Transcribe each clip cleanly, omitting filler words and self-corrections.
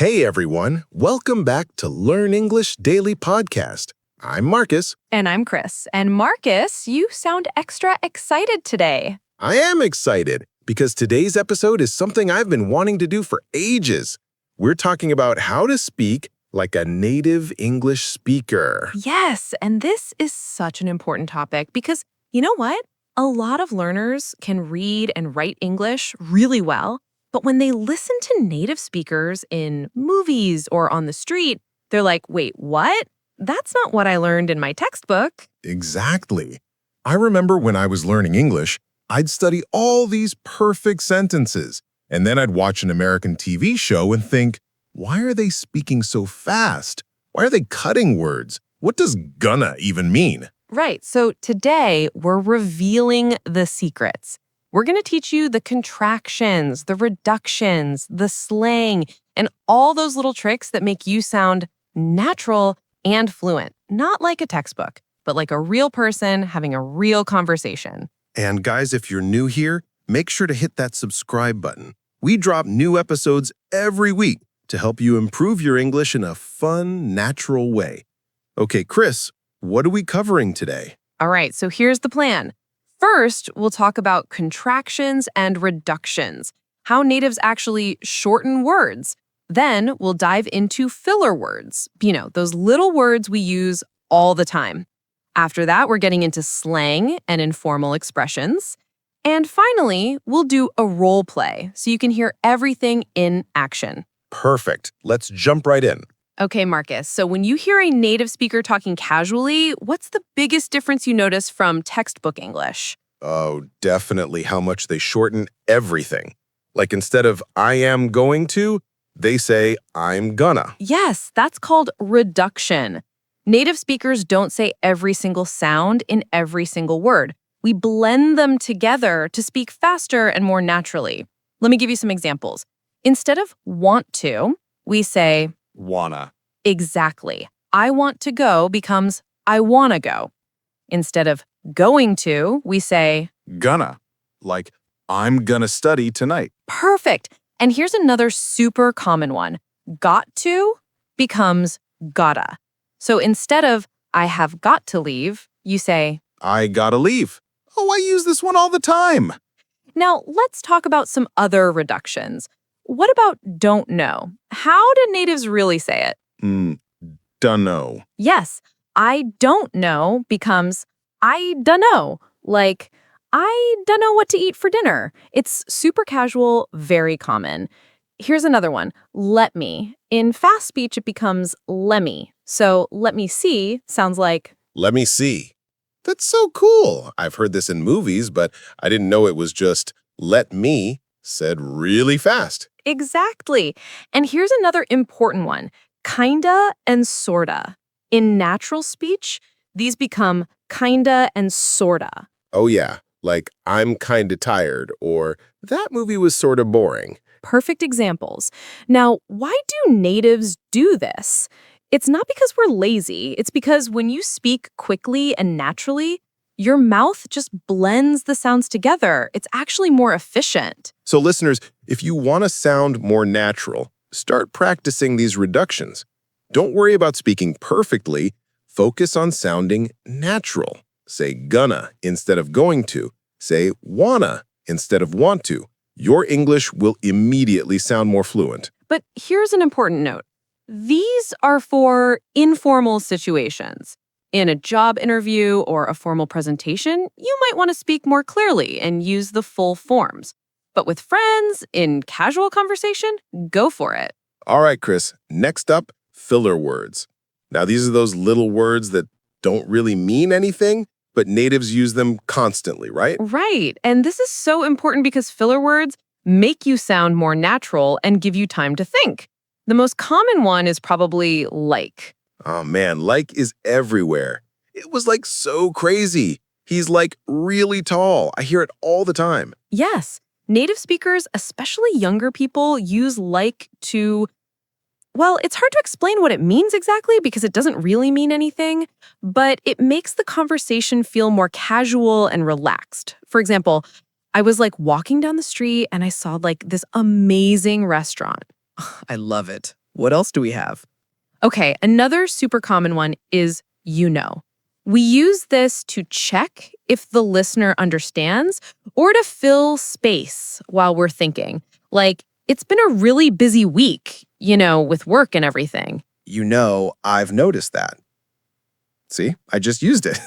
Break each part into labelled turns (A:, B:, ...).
A: Hey everyone, welcome back to Learn English Daily Podcast. I'm Marcus.
B: And I'm Chris. And Marcus, you sound extra excited today.
A: I am excited because today's episode is something I've been wanting to do for ages. We're talking about how to speak like a native English speaker.
B: Yes, and this is such an important topic because you know what? A lot of learners can read and write English really well, but when they listen to native speakers in movies or on the street, they're like, wait, what? That's not what I learned in my textbook.
A: Exactly. I remember when I was learning English, I'd study all these perfect sentences, and then I'd watch an American TV show and think, why are they speaking so fast? Why are they cutting words? What does gonna even mean?
B: Right, so today we're revealing the secrets. We're going to teach you the contractions, the reductions, the slang, and all those little tricks that make you sound natural and fluent. Not like a textbook, but like a real person having a real conversation.
A: And guys, if you're new here, make sure to hit that subscribe button. We drop new episodes every week to help you improve your English in a fun, natural way. Okay, Chris, what are we covering today?
B: All right, so here's the plan. First, we'll talk about contractions and reductions, how natives actually shorten words. Then we'll dive into filler words, those little words we use all the time. After that, we're getting into slang and informal expressions. And finally, we'll do a role play so you can hear everything in action.
A: Perfect. Let's jump right in.
B: Okay, Marcus, so when you hear a native speaker talking casually, what's the biggest difference you notice from textbook English?
A: Oh, definitely how much they shorten everything. Like instead of I am going to, they say I'm gonna.
B: Yes, that's called reduction. Native speakers don't say every single sound in every single word. We blend them together to speak faster and more naturally. Let me give you some examples. Instead of want to, we say
A: Wanna.
B: Exactly. I want to go becomes I wanna go. Instead of going to, we say
A: Gonna. Like I'm gonna study tonight.
B: perfect. And here's another super common one. Got to becomes gotta. So instead of I have got to leave, you say
A: I gotta leave. Oh, I use this one all the time.
B: Now, let's talk about some other reductions. What about don't know? How do natives really say it?
A: Dunno.
B: Yes, I don't know becomes I dunno. Like, I dunno what to eat for dinner. It's super casual, very common. Here's another one. Let me. In fast speech, it becomes lemme. So let me see sounds like
A: Let me see. That's so cool. I've heard this in movies, but I didn't know it was just let me said really fast.
B: exactly. And here's another important one. Kinda and sorta. In natural speech, these become kinda and sorta.
A: Oh yeah, like I'm kinda tired or that movie was sorta boring.
B: Perfect examples. Now, why do natives do this? It's not because we're lazy. It's because when you speak quickly and naturally, your mouth just blends the sounds together. It's actually more efficient.
A: So listeners, if you want to sound more natural, start practicing these reductions. Don't worry about speaking perfectly. Focus on sounding natural. Say gonna instead of going to. Say wanna instead of want to. Your English will immediately sound more fluent.
B: But here's an important note. These are for informal situations. In a job interview or a formal presentation, you might want to speak more clearly and use the full forms. But with friends, in casual conversation, go for it.
A: All right, Chris, next up, filler words. Now, these are those little words that don't really mean anything, but natives use them constantly, right?
B: Right. And this is so important because filler words make you sound more natural and give you time to think. The most common one is probably like.
A: Oh man, like is everywhere. It was like so crazy. He's like really tall. I hear it all the time.
B: Yes, native speakers, especially younger people, use like to, well, it's hard to explain what it means exactly because it doesn't really mean anything, but it makes the conversation feel more casual and relaxed. For example, I was like walking down the street and I saw like this amazing restaurant.
C: I love it. What else do we have?
B: Okay, another super common one is you know. We use this to check if the listener understands or to fill space while we're thinking. Like, it's been a really busy week, with work and everything.
A: I've noticed that. See, I just used it.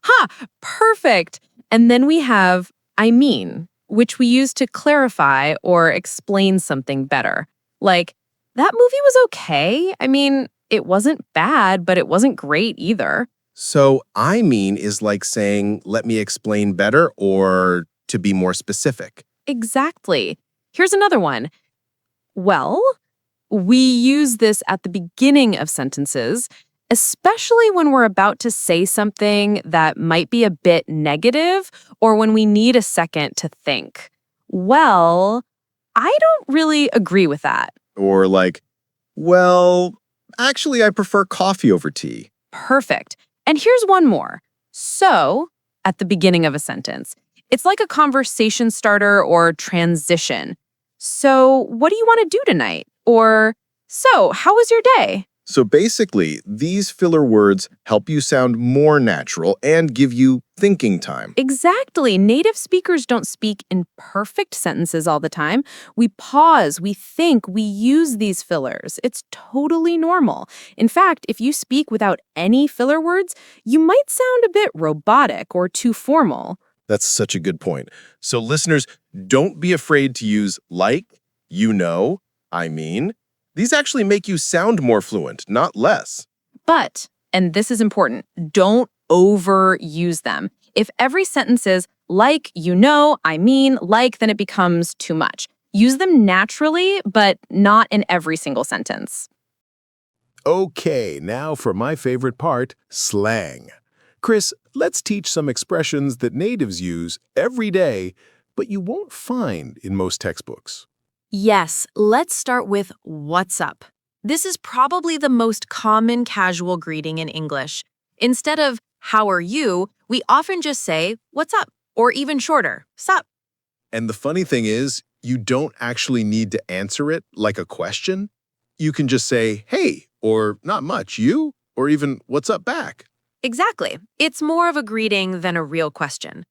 B: Ha! Perfect. And then we have I mean, which we use to clarify or explain something better. Like, that movie was okay. I mean, it wasn't bad, but it wasn't great either.
A: So, I mean is like saying, let me explain better, or to be more specific.
B: Exactly. Here's another one. Well, we use this at the beginning of sentences, especially when we're about to say something that might be a bit negative or when we need a second to think. Well, I don't really agree with that.
A: Or like, well, actually, I prefer coffee over tea.
B: Perfect. And here's one more. So, at the beginning of a sentence. It's like a conversation starter or transition. So, what do you want to do tonight? Or, so, how was your day?
A: So basically, these filler words help you sound more natural and give you thinking time.
B: Exactly. Native speakers don't speak in perfect sentences all the time. We pause, we think, we use these fillers. It's totally normal. In fact, if you speak without any filler words, you might sound a bit robotic or too formal.
A: That's such a good point. So listeners, don't be afraid to use like, I mean. These actually make you sound more fluent, not less.
B: But, and this is important, don't overuse them. If every sentence is like, I mean, like, then it becomes too much. Use them naturally, but not in every single sentence.
A: Okay, now for my favorite part, slang. Chris, let's teach some expressions that natives use every day, but you won't find in most textbooks.
B: Yes, let's start with what's up. This is probably the most common casual greeting in English. Instead of how are you, we often just say what's up, or even shorter, sup.
A: And the funny thing is, you don't actually need to answer it like a question. You can just say, hey, or not much, you, or even what's up back.
B: Exactly. It's more of a greeting than a real question.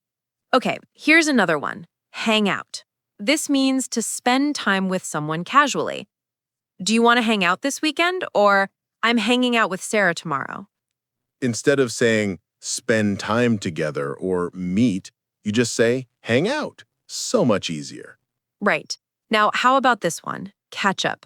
B: Okay, here's another one. Hang out. This means to spend time with someone casually. Do you want to hang out this weekend? Or I'm hanging out with Sarah tomorrow.
A: Instead of saying spend time together or meet, you just say hang out. So much easier.
B: Right. Now, how about this one? Catch up.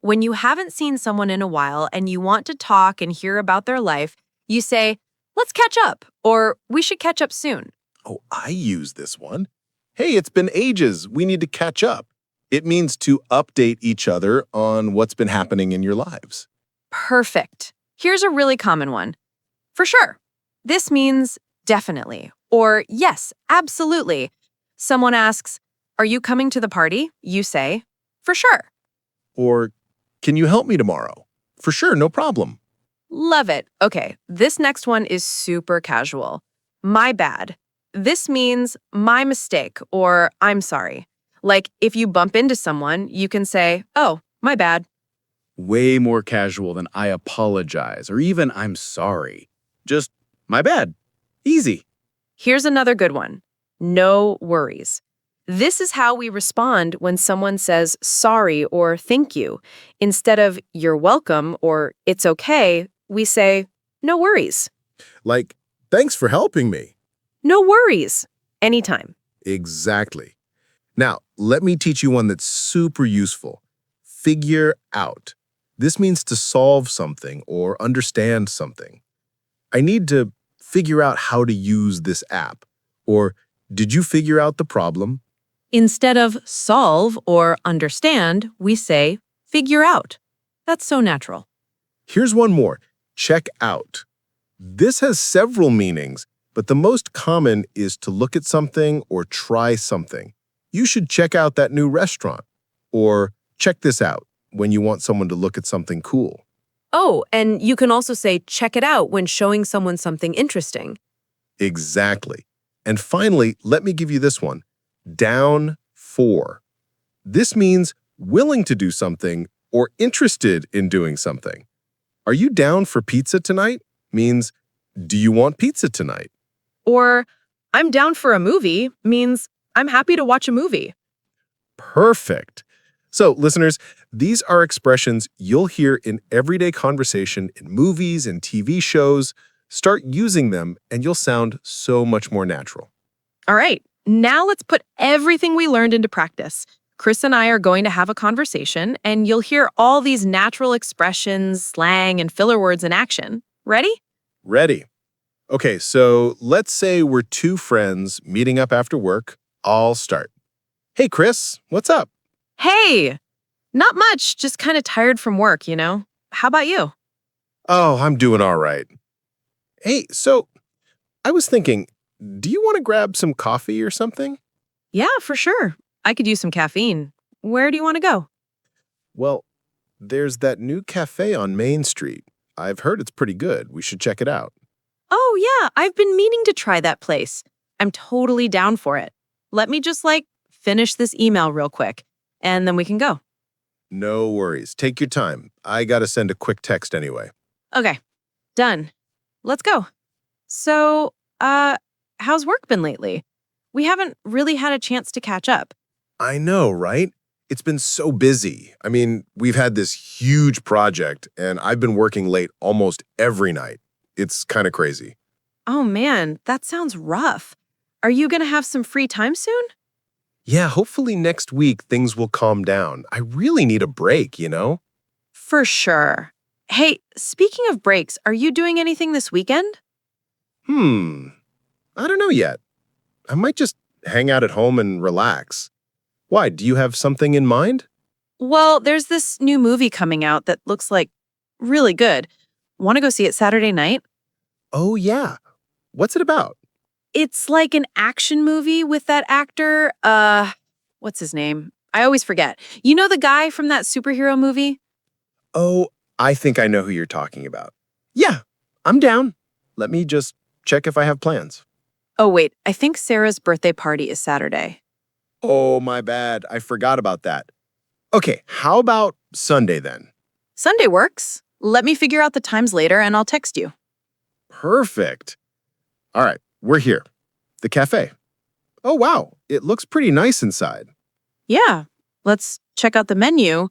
B: When you haven't seen someone in a while and you want to talk and hear about their life, you say, let's catch up, or we should catch up soon.
A: Oh, I use this one. Hey, it's been ages. We need to catch up. It means to update each other on what's been happening in your lives.
B: Perfect. Here's a really common one. For sure. This means definitely, or yes, absolutely. Someone asks, are you coming to the party? You say, for sure.
A: Or, can you help me tomorrow? For sure, no problem.
B: Love it. Okay, this next one is super casual. My bad. This means my mistake or I'm sorry. Like if you bump into someone, you can say, oh, my bad.
C: Way more casual than I apologize or even I'm sorry. Just my bad. Easy.
B: Here's another good one. No worries. This is how we respond when someone says sorry or thank you. Instead of you're welcome or it's okay, we say no worries.
A: Like, thanks for helping me.
B: No worries. Anytime.
A: Exactly. Now, let me teach you one that's super useful. Figure out. This means to solve something or understand something. I need to figure out how to use this app. Or, did you figure out the problem?
B: Instead of solve or understand, we say figure out. That's so natural.
A: Here's one more. Check out. This has several meanings, but the most common is to look at something or try something. You should check out that new restaurant. Or check this out when you want someone to look at something cool.
B: Oh, and you can also say check it out when showing someone something interesting.
A: Exactly. And finally, let me give you this one. Down for. This means willing to do something, or interested in doing something. Are you down for pizza tonight? Means, do you want pizza tonight?
B: Or, I'm down for a movie means I'm happy to watch a movie.
A: Perfect. So, listeners, these are expressions you'll hear in everyday conversation in movies and TV shows. Start using them and you'll sound so much more natural.
B: All right, now let's put everything we learned into practice. Chris and I are going to have a conversation, and you'll hear all these natural expressions, slang, and filler words in action. Ready?
A: Ready. Okay, so let's say we're two friends meeting up after work. I'll start. Hey, Chris, what's up?
B: Hey! Not much, just kind of tired from work, you know? How about you?
A: Oh, I'm doing all right. Hey, so I was thinking, do you want to grab some coffee or something?
B: Yeah, for sure. I could use some caffeine. Where do you want to go?
A: Well, there's that new cafe on Main Street. I've heard it's pretty good. We should check it out.
B: Oh, yeah, I've been meaning to try that place. I'm totally down for it. Let me just, finish this email real quick, and then we can go.
A: No worries. Take your time. I gotta send a quick text anyway.
B: Okay, done. Let's go. So, how's work been lately? We haven't really had a chance to catch up.
A: I know, right? It's been so busy. I mean, we've had this huge project, and I've been working late almost every night. It's kind of crazy.
B: Oh man, that sounds rough. Are you gonna have some free time soon?
A: Yeah, hopefully next week things will calm down. I really need a break, you know?
B: For sure. Hey, speaking of breaks, are you doing anything this weekend?
A: I don't know yet. I might just hang out at home and relax. Why, do you have something in mind?
B: Well, there's this new movie coming out that looks really good. Want to go see it Saturday night?
A: Oh, yeah. What's it about?
B: It's like an action movie with that actor, what's his name? I always forget. You know the guy from that superhero movie?
A: Oh, I think I know who you're talking about. Yeah, I'm down. Let me just check if I have plans.
B: Oh, wait, I think Sarah's birthday party is Saturday.
A: Oh, my bad. I forgot about that. Okay, how about Sunday then?
B: Sunday works. Let me figure out the times later and I'll text you.
A: Perfect. All right, we're here. The cafe. Oh, wow. It looks pretty nice inside.
B: Yeah, let's check out the menu.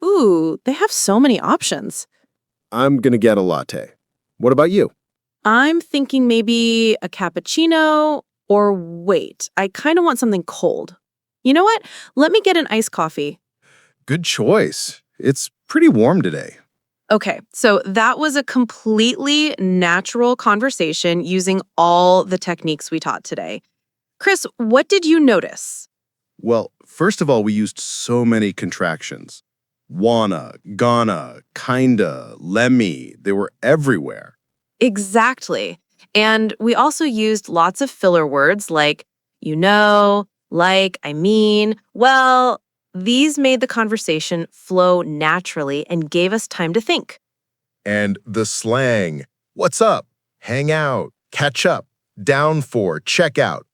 B: Ooh, they have so many options.
A: I'm gonna get a latte. What about you?
B: I'm thinking maybe a cappuccino, or wait, I kind of want something cold. You know what? Let me get an iced coffee.
A: Good choice. It's pretty warm today.
B: Okay, so that was a completely natural conversation using all the techniques we taught today. Chris, what did you notice?
A: Well, first of all, we used so many contractions. Wanna, gonna, kinda, lemme. They were everywhere.
B: Exactly. And we also used lots of filler words like, you know, like, I mean. Well, these made the conversation flow naturally and gave us time to think.
A: And the slang. What's up? Hang out, catch up, down for, check out.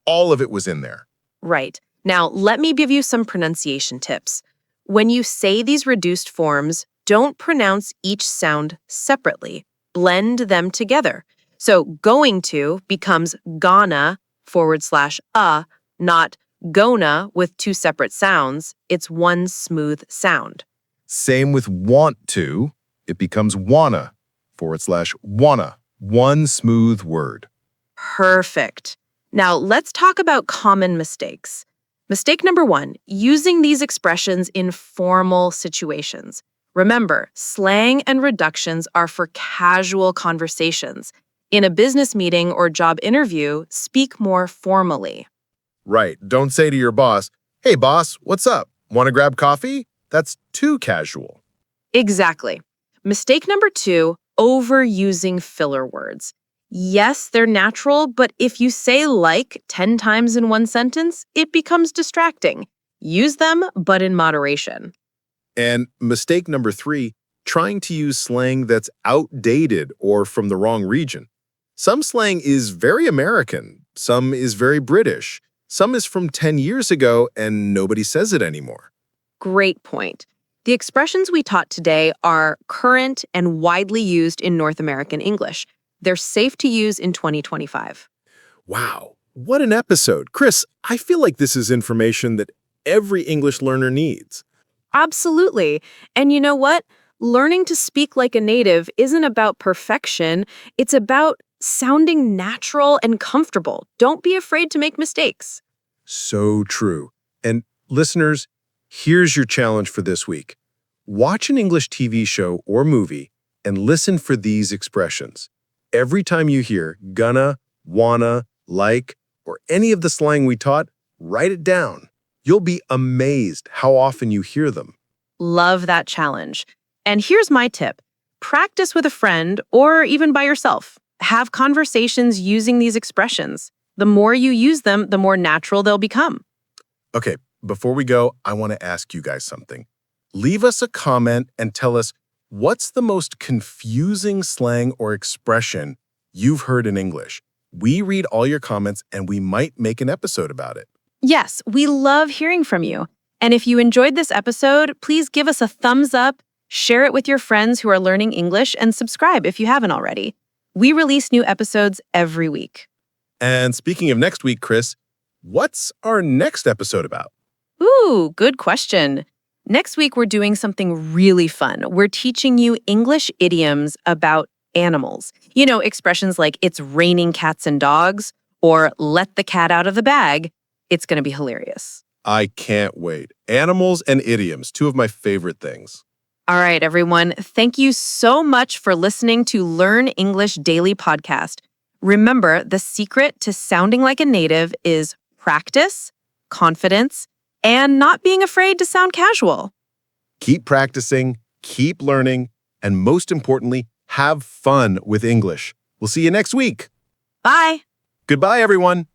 A: All of it was in there.
B: Right. Now, let me give you some pronunciation tips. When you say these reduced forms, don't pronounce each sound separately. Blend them together. So going to becomes gonna / not gonna with two separate sounds. It's one smooth sound.
A: Same with want to. It becomes wanna / wanna. One smooth word.
B: Perfect. Now, let's talk about common mistakes. Mistake number 1, using these expressions in formal situations. Remember, slang and reductions are for casual conversations. In a business meeting or job interview, speak more formally.
A: Right. Don't say to your boss, hey, boss, what's up? Want to grab coffee? That's too casual.
B: Exactly. Mistake number 2, overusing filler words. Yes, they're natural, but if you say like 10 times in one sentence, it becomes distracting. Use them, but in moderation.
A: And mistake number 3, trying to use slang that's outdated or from the wrong region. Some slang is very American, some is very British, some is from 10 years ago and nobody says it anymore.
B: Great point.
D: The expressions we taught today are current and widely used in North American English. They're safe to use in 2025.
A: Wow, what an episode. Chris, I feel like this is information that every English learner needs.
D: Absolutely. And you know what? Learning to speak like a native isn't about perfection. It's about sounding natural and comfortable. Don't be afraid to make mistakes.
A: So true. And listeners, here's your challenge for this week. Watch an English TV show or movie and listen for these expressions. Every time you hear gonna, wanna, like, or any of the slang we taught, write it down. You'll be amazed how often you hear them.
D: Love that challenge. And here's my tip. Practice with a friend or even by yourself. Have conversations using these expressions. The more you use them, the more natural they'll become.
A: Okay, before we go, I want to ask you guys something. Leave us a comment and tell us what's the most confusing slang or expression you've heard in English. We read all your comments and we might make an episode about it.
D: Yes, we love hearing from you. And if you enjoyed this episode, please give us a thumbs up, share it with your friends who are learning English, and subscribe if you haven't already. We release new episodes every week.
A: And speaking of next week, Chris, what's our next episode about?
D: Ooh, good question. Next week, we're doing something really fun. We're teaching you English idioms about animals. You know, expressions like it's raining cats and dogs or let the cat out of the bag. It's going to be hilarious.
A: I can't wait. Animals and idioms, two of my favorite things.
D: All right, everyone. Thank you so much for listening to Learn English Daily Podcast. Remember, the secret to sounding like a native is practice, confidence, and not being afraid to sound casual.
A: Keep practicing, keep learning, and most importantly, have fun with English. We'll see you next week.
D: Bye.
A: Goodbye, everyone.